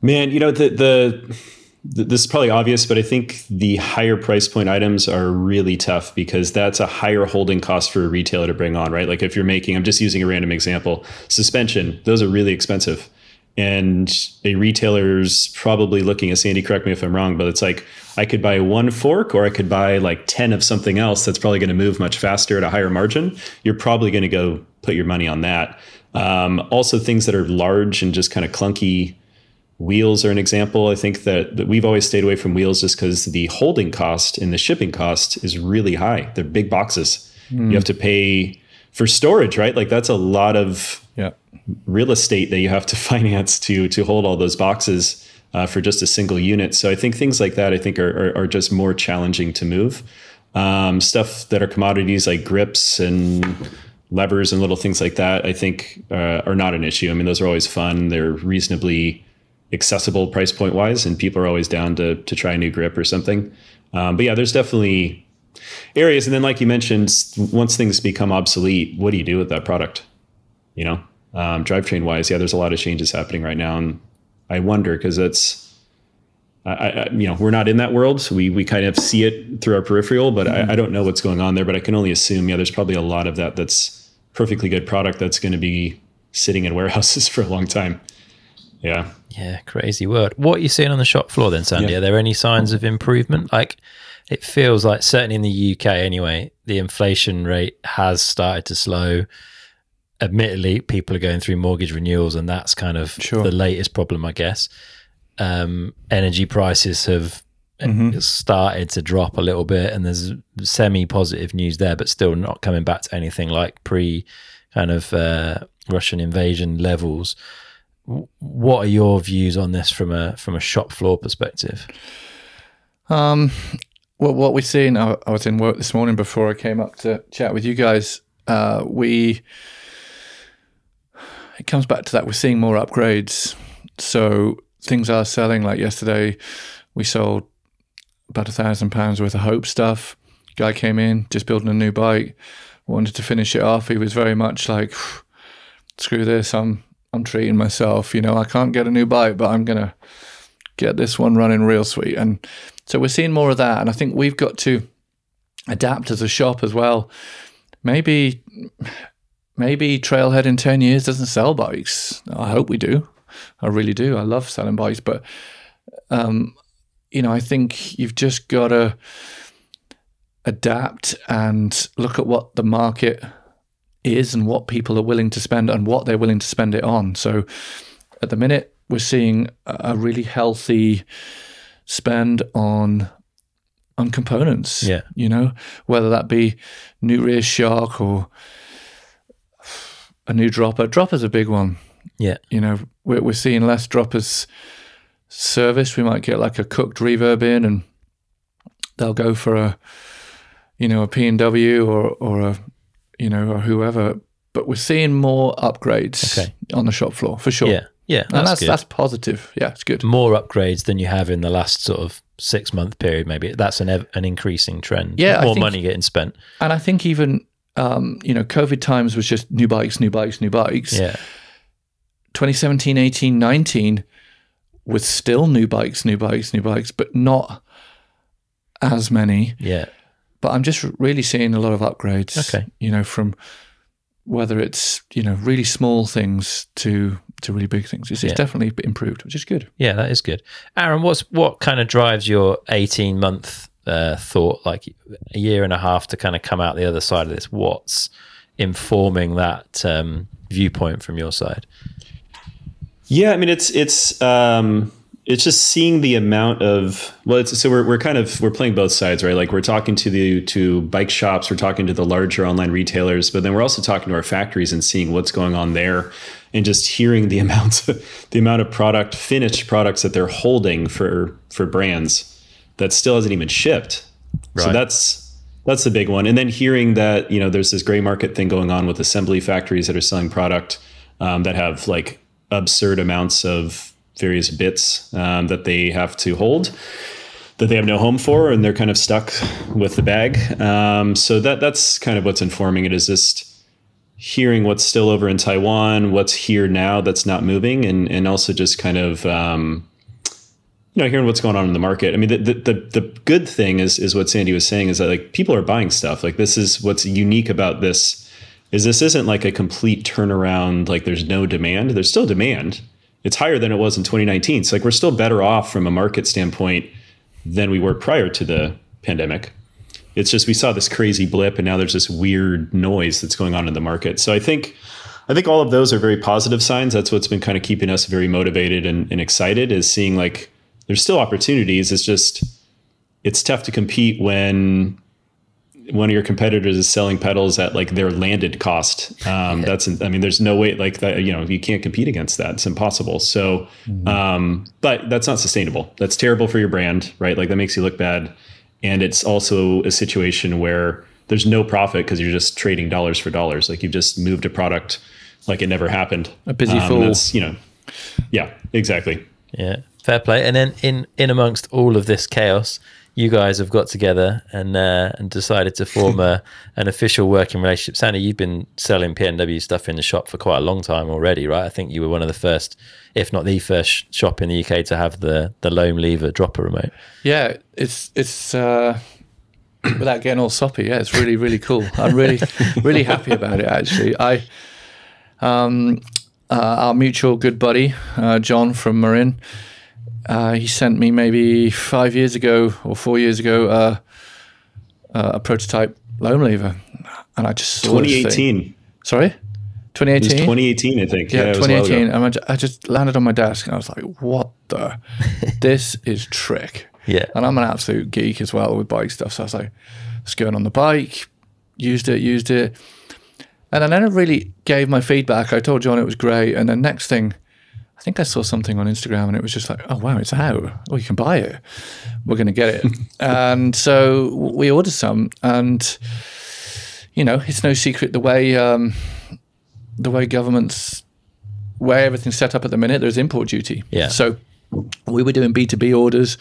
Man, this is probably obvious, but I think the higher price point items are really tough because that's a higher holding cost for a retailer to bring on, right? Like if you're making, I'm just using a random example, suspension, those are really expensive. And a retailer's probably looking at, Sandy, correct me if I'm wrong, but it's like, I could buy one fork or I could buy like 10 of something else that's probably going to move much faster at a higher margin. You're probably going to go put your money on that. Also things that are large and just kind of clunky. Wheels are an example. I think that we've always stayed away from wheels just because the holding cost and the shipping cost is really high. They're big boxes. You have to pay for storage, right? Like that's a lot of Yeah. real estate that you have to finance to hold all those boxes for just a single unit. So I think things like that, I think are just more challenging to move. Stuff that are commodities like grips and levers and little things like that, I think are not an issue. I mean, those are always fun. They're reasonably accessible price point wise, and people are always down to try a new grip or something. But yeah, there's definitely areas. And then like you mentioned, once things become obsolete, what do you do with that product? You know, drivetrain wise, yeah, there's a lot of changes happening right now. And I wonder, because it's, you know, we're not in that world. So we kind of see it through our peripheral, but I don't know what's going on there. But I can only assume, yeah, there's probably a lot of that's perfectly good product that's going to be sitting in warehouses for a long time. Yeah. Yeah, crazy word. What are you seeing on the shop floor then, Sandy? Yeah. Are there any signs of improvement? Like, it feels like, certainly in the UK anyway, the inflation rate has started to slow. Admittedly, people are going through mortgage renewals, and that's kind of the latest problem, I guess. Energy prices have started to drop a little bit, and there's semi-positive news there, but still not coming back to anything like pre kind of Russian invasion levels. What are your views on this from a shop floor perspective? Well, what we've seen, I was in work this morning before I came up to chat with you guys. It comes back to that. We're seeing more upgrades. So things are selling. Like yesterday, we sold about £1,000 worth of Hope stuff. Guy came in, just building a new bike, wanted to finish it off. He was very much like, screw this, I'm treating myself. You know, I can't get a new bike, but I'm going to get this one running real sweet. And so we're seeing more of that. And I think we've got to adapt as a shop as well. Maybe Trailhead in 10 years doesn't sell bikes. I hope we do. I really do. I love selling bikes. But, you know, I think you've just got to adapt and look at what the market is and what people are willing to spend and what they're willing to spend it on. So at the minute, we're seeing a really healthy spend on components. Yeah. You know, whether that be new rear shock or a new dropper. Dropper's a big one. Yeah. You know, we're seeing less droppers serviced. We might get like a cooked reverb in, and they'll go for a P&W or a, you know, or whoever. But we're seeing more upgrades on the shop floor for sure. Yeah. Yeah. And that's positive. Yeah, it's good. More upgrades than you have in the last sort of 6-month period, maybe. That's an increasing trend. Yeah. More money getting spent. And I think even, you know, COVID times was just new bikes. Yeah. 2017, 18, 19 was still new bikes, but not as many. Yeah. But I'm just really seeing a lot of upgrades. Okay. You know, from whether it's, you know, really small things to really big things. It's definitely improved, which is good. Yeah, that is good. Aaron, what kind of drives your 18-month thought, like a year and a half to kind of come out the other side of this? What's informing that viewpoint from your side? Yeah, I mean, it's just seeing the amount of, we're playing both sides, right? Like we're talking to bike shops, we're talking to the larger online retailers, but then we're also talking to our factories and seeing what's going on there, and just hearing the amount of finished products that they're holding for brands that still hasn't even shipped. Right. So that's the big one. And then hearing that, you know, there's this gray market thing going on with assembly factories that are selling product that have like absurd amounts of various bits that they have to hold, that they have no home for, and they're kind of stuck with the bag. So that's kind of what's informing it, is just hearing what's still over in Taiwan, what's here now that's not moving, and also just kind of you know, hearing what's going on in the market. I mean, the good thing is what Sandy was saying, is that like people are buying stuff. Like this is what's unique about this, is this isn't like a complete turnaround. Like there's no demand. There's still demand. It's higher than it was in 2019. So like we're still better off from a market standpoint than we were prior to the pandemic. It's just we saw this crazy blip, and now there's this weird noise that's going on in the market. So I think all of those are very positive signs. That's what's been kind of keeping us very motivated and excited, is seeing like there's still opportunities. It's just, it's tough to compete when one of your competitors is selling pedals at like their landed cost. That's, I mean, there's no way like that, you know, you can't compete against that. It's impossible. So, but that's not sustainable. That's terrible for your brand, right? Like that makes you look bad. And it's also a situation where there's no profit because you're just trading dollars for dollars. Like you've just moved a product like it never happened. A busy fool. You know, yeah, exactly. Yeah, fair play. And then in amongst all of this chaos, you guys have got together and decided to form an official working relationship. Sandy, you've been selling PNW stuff in the shop for quite a long time already, right? I think you were one of the first, if not the first shop in the UK to have the Loam Lever dropper remote. Yeah, it's without getting all soppy, yeah, it's really, really cool. I'm really, really happy about it, actually. Our mutual good buddy, John from Marin, he sent me maybe 5 years ago or 4 years ago a prototype Loam Lever, and I just saw 2018. Sorry, 2018. It was 2018, I think. Yeah, 2018. And I just landed on my desk, and I was like, "What the? This is trick." Yeah, and I'm an absolute geek as well with bike stuff, so I was like, "Let's go on the bike." Used it. And I never really gave my feedback. I told John it was great. And then next thing, I think I saw something on Instagram and it was just like, oh, wow, it's out. Oh, you can buy it. We're going to get it. And so we ordered some. And, you know, it's no secret the way governments, where everything's set up at the minute, there's import duty. Yeah. So we were doing B2B orders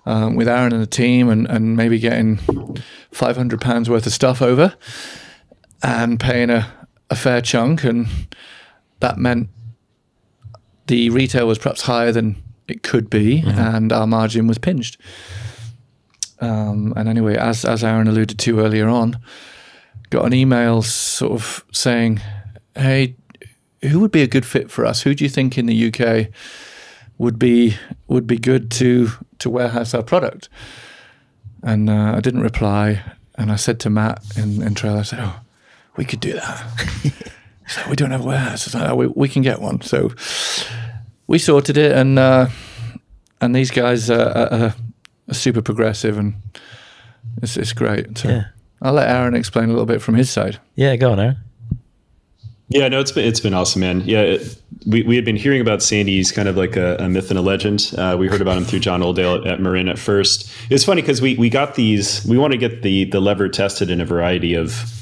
with Aaron and the team and maybe getting £500 worth of stuff over and paying a fair chunk, and that meant the retail was perhaps higher than it could be, and our margin was pinched. And anyway, as Aaron alluded to earlier on, got an email sort of saying, hey, who would be a good fit for us? Who do you think in the UK would be good to warehouse our product? And I didn't reply, and I said to Matt in Trail, I said, oh, we could do that. So we don't have a warehouse. It's like, oh, we can get one. So we sorted it, and these guys are super progressive, and it's great. So yeah. I'll let Aaron explain a little bit from his side. Yeah, go on, Aaron. Yeah, no, it's been awesome, man. Yeah, we had been hearing about Sandy. He's kind of like a myth and a legend. We heard about him through John Oldale at Marin at first. It's funny because we got these. We want to get the lever tested in a variety of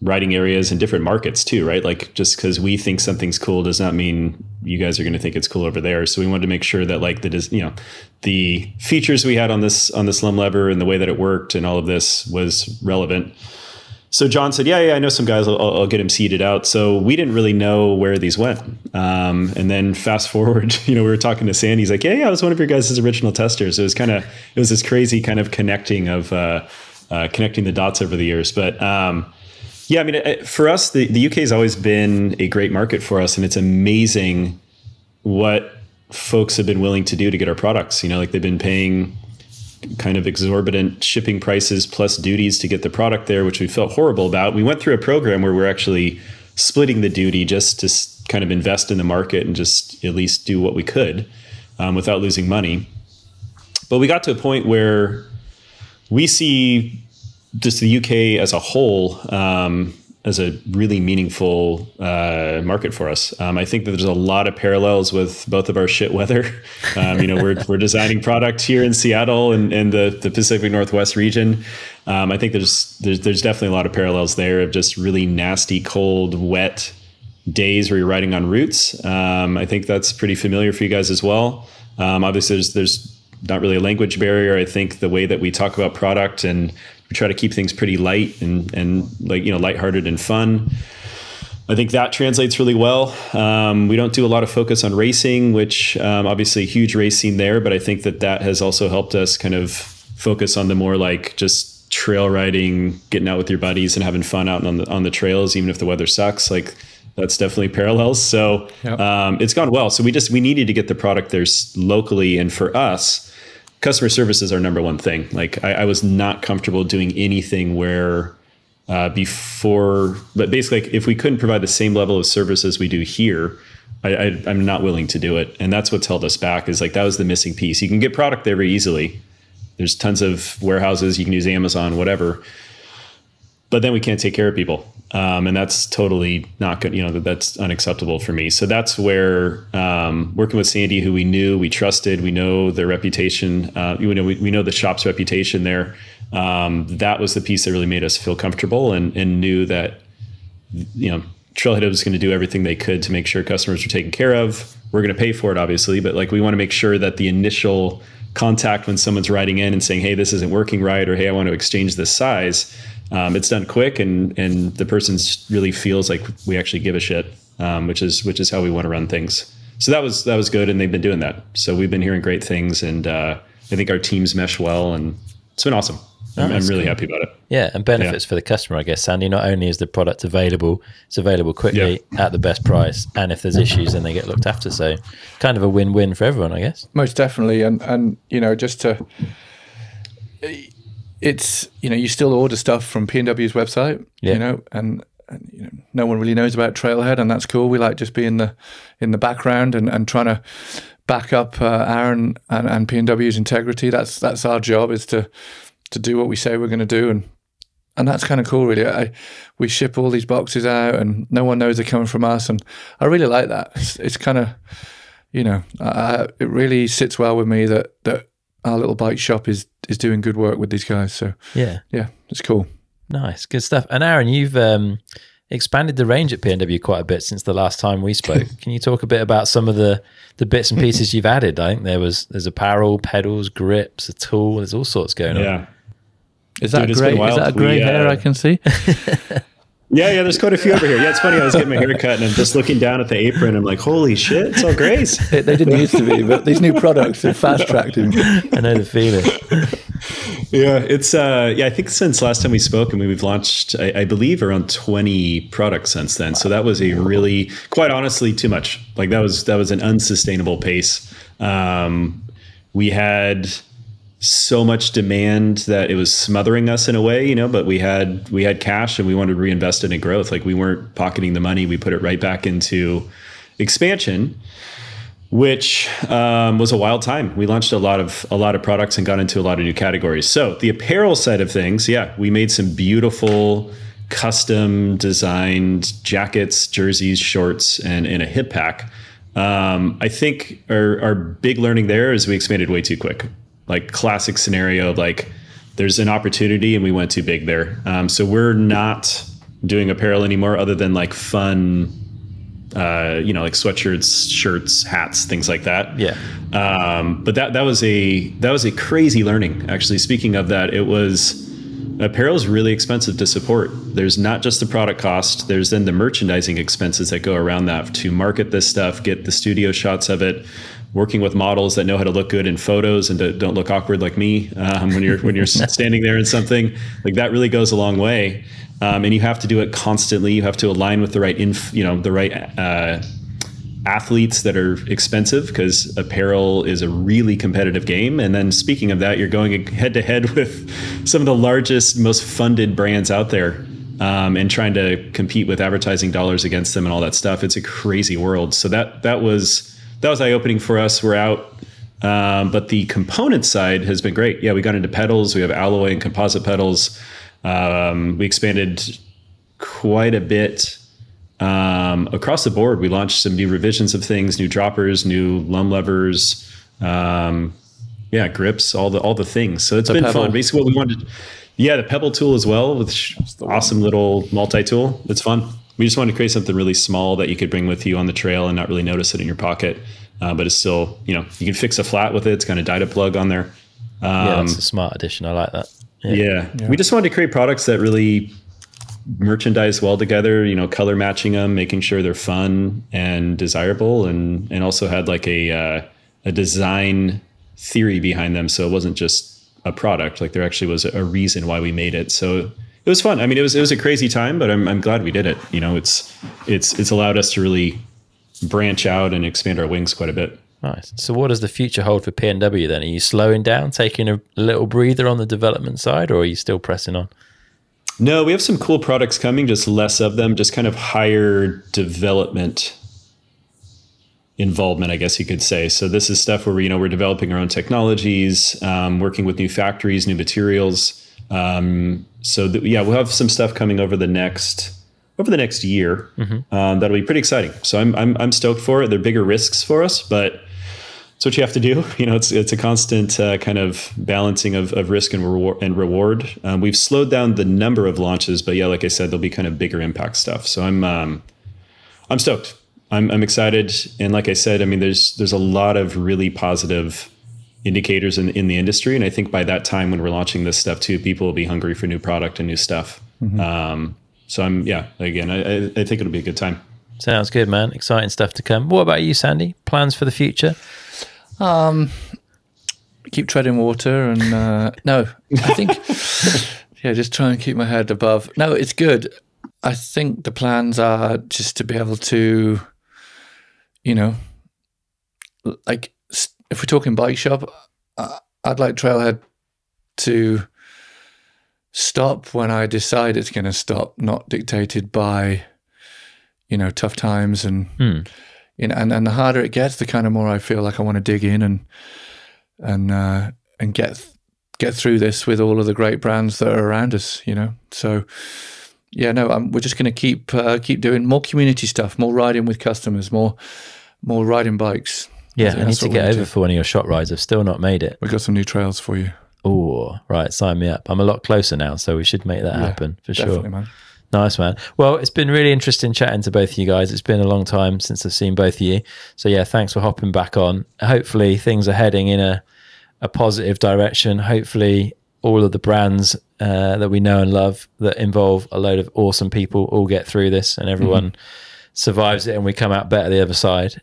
riding areas and different markets too, right? Like just because we think something's cool does not mean you guys are going to think it's cool over there. So we wanted to make sure that like the features we had on this Loam lever and the way that it worked and all of this was relevant. So John said, yeah, I know some guys. I'll get them seeded out. So we didn't really know where these went. And then fast forward, we were talking to Sandy. He's like, yeah, I was one of your guys' original testers. It was this crazy kind of connecting the dots over the years. But yeah, I mean, for us, the UK has always been a great market for us, and it's amazing what folks have been willing to do to get our products. Like they've been paying kind of exorbitant shipping prices plus duties to get the product there, which we felt horrible about. We went through a program where we're actually splitting the duty just to kind of invest in the market and just at least do what we could without losing money. But we got to a point where we see just the UK as a whole as a really meaningful market for us. I think that there's a lot of parallels with both of our shit weather. We're designing product here in Seattle and the Pacific Northwest region. I think there's definitely a lot of parallels there of just really nasty, cold, wet days where you're riding on routes. I think that's pretty familiar for you guys as well. Obviously, there's not really a language barrier. I think the way that we talk about product and we try to keep things pretty light and like, lighthearted and fun. I think that translates really well. We don't do a lot of focus on racing, which obviously a huge race scene there, but I think that has also helped us kind of focus on the more like just trail riding, getting out with your buddies and having fun out on the trails, even if the weather sucks. Like that's definitely parallels. So yep. It's gone well. So we needed to get the product there locally. And for us, customer service is our number one thing. Like I was not comfortable doing anything where but basically like, if we couldn't provide the same level of service as we do here, I'm not willing to do it. And that's what's held us back is like, that was the missing piece. You can get product there very easily. There's tons of warehouses. You can use Amazon, whatever. but then we can't take care of people. And that's totally not good. That's unacceptable for me. So that's where working with Sandy, who we knew, we trusted, we know their reputation, we know the shop's reputation there. That was the piece that really made us feel comfortable and knew that, Trailhead was going to do everything they could to make sure customers are taken care of. We're going to pay for it, obviously, but like we want to make sure that the initial contact when someone's writing in and saying, hey, this isn't working right, or hey, I want to exchange this size, it's done quick and the person really feels like we actually give a shit, which is how we want to run things. So that was good, and they've been doing that. So we've been hearing great things, and I think our teams mesh well, and it's been awesome. I'm really happy about it. Yeah, and benefits for the customer, I guess, Sandy. Not only is the product available, it's available quickly at the best price, and if there's issues, then they get looked after. So kind of a win-win for everyone, I guess. Most definitely. And just to... It's, you still order stuff from P&W's website, and no one really knows about Trailhead, and that's cool. We like just being in the background and trying to back up Aaron and P&W's integrity. That's our job, is to do what we say we're going to do, and that's kind of cool, really. We ship all these boxes out, and no one knows they're coming from us, and I really like that. It's kind of, it really sits well with me that our little bike shop is doing good work with these guys. So yeah, it's cool. Nice, good stuff. And Aaron, you've expanded the range at P&W quite a bit since the last time we spoke. Can you talk a bit about some of the bits and pieces you've added? I think there's apparel, pedals, grips, a tool. There's all sorts going on. Is that great? Is that a grey hair I can see? Yeah, there's quite a few over here. Yeah, it's funny. I was getting my hair cut and I'm just looking down at the apron. I'm like, holy shit, it's all grays. They didn't used to be, but these new products have fast-tracked him. I know the feeling. Yeah, it's I think since last time we spoke, and we've launched, I believe, around 20 products since then. So that was a really, quite honestly, too much. Like that was an unsustainable pace. We had so much demand that it was smothering us in a way, but we had cash and we wanted to reinvest it in growth. Like we weren't pocketing the money. We put it right back into expansion, which was a wild time. We launched a lot of products and got into a lot of new categories. So the apparel side of things, we made some beautiful custom designed jackets, jerseys, shorts, and a hip pack. I think our big learning there is we expanded way too quick. Like classic scenario of like there's an opportunity and we went too big there. So we're not doing apparel anymore other than like fun, like sweatshirts, shirts, hats, things like that. Yeah. But that was a crazy learning. Actually, speaking of that, apparel is really expensive to support. There's not just the product cost. There's then the merchandising expenses that go around that to market this stuff, get the studio shots of it, working with models that know how to look good in photos and don't look awkward like me when you're standing there in something like that. Really goes a long way, and you have to do it constantly. You have to align with the right athletes that are expensive, because apparel is a really competitive game. And then speaking of that, you're going head to head with some of the largest, most funded brands out there, and trying to compete with advertising dollars against them and all that stuff. It's a crazy world. So that was eye-opening for us. We're out. But the component side has been great. Yeah, we got into pedals. We have alloy and composite pedals. We expanded quite a bit across the board. We launched some new revisions of things, new droppers, new lum levers, grips, all the things. So it's been fun. Basically what we wanted. Yeah, the Pebble tool as well, with awesome little multi-tool. It's fun. We just wanted to create something really small that you could bring with you on the trail and not really notice it in your pocket. But it's still, you can fix a flat with it. It's got a Dyna plug on there. That's a smart addition. I like that. Yeah. We just wanted to create products that really merchandise well together, color matching them, making sure they're fun and desirable, and also had like a design theory behind them. So it wasn't just a product, like there actually was a reason why we made it. So it was fun. I mean, it was a crazy time, but I'm glad we did it. It's allowed us to really branch out and expand our wings quite a bit. Nice. So what does the future hold for P&W then? Are you slowing down, taking a little breather on the development side, or are you still pressing on? No, we have some cool products coming, just less of them, just kind of higher development involvement, I guess you could say. So this is stuff where we're developing our own technologies, working with new factories, new materials. We'll have some stuff coming over the next year. That'll be pretty exciting. So I'm stoked for it. They're bigger risks for us, but it's what you have to do. It's a constant kind of balancing of risk and reward. We've slowed down the number of launches, but yeah, like I said, there'll be kind of bigger impact stuff. So I'm stoked. I'm excited. And like I said, I mean, there's a lot of really positive indicators in the industry. And I think by that time, when we're launching this stuff too, people will be hungry for new product and new stuff. So again, I think it'll be a good time. Sounds good, man. Exciting stuff to come. What about you, Sandy? Plans for the future? Keep treading water and no, I think, just try and keep my head above. No, it's good. I think the plans are just to be able to, like if we're talking bike shop, I'd like Trailhead to stop when I decide it's going to stop, not dictated by, tough times and, and the harder it gets, the kind of more I feel like I want to dig in and get through this with all of the great brands that are around us, So, we're just going to keep doing more community stuff, more riding with customers, more riding bikes. Yeah, I need to get over for one of your shot rides. I've still not made it. We've got some new trails for you. Oh, right. Sign me up. I'm a lot closer now, so we should make that happen for sure. Man. Nice, man. Well, it's been really interesting chatting to both of you guys. It's been a long time since I've seen both of you. So yeah, thanks for hopping back on. Hopefully things are heading in a positive direction. Hopefully all of the brands that we know and love that involve a load of awesome people all get through this and everyone survives it and we come out better the other side.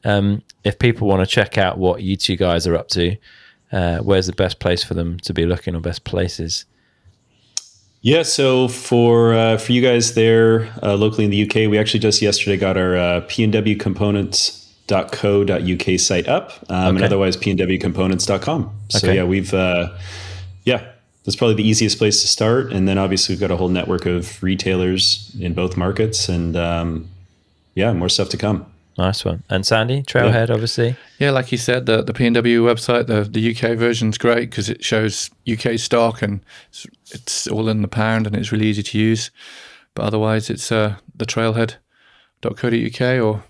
If people want to check out what you two guys are up to, where's the best place for them to be looking, or best places? Yeah, so for you guys there locally in the UK, we actually just yesterday got our pnwcomponents.co.uk site up, and otherwise pnwcomponents.com. So yeah, we've that's probably the easiest place to start. And then obviously we've got a whole network of retailers in both markets, and more stuff to come. Nice one. And Sandy, Trailhead, obviously. Yeah, like you said, the PNW website, the UK version's great because it shows UK stock and it's all in the pound and it's really easy to use. But otherwise, it's the trailhead.co.uk or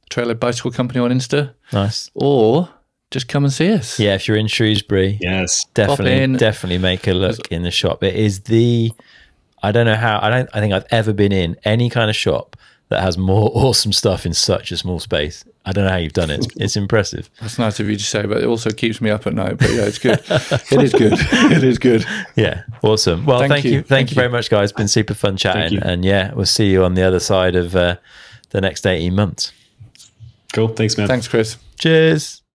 Trailhead Bicycle Company on Insta. Nice. Or just come and see us. Yeah, if you're in Shrewsbury, yes, definitely make a look in the shop. It is I don't think I've ever been in any kind of shop that has more awesome stuff in such a small space. I don't know how you've done it. It's impressive. That's nice of you to say, but it also keeps me up at night. But yeah, it's good. It is good. It is good. Yeah, awesome. Well, thank you. Thank you very much, guys. It's been super fun chatting. And yeah, we'll see you on the other side of the next 18 months. Cool. Thanks, man. Thanks, Chris. Cheers.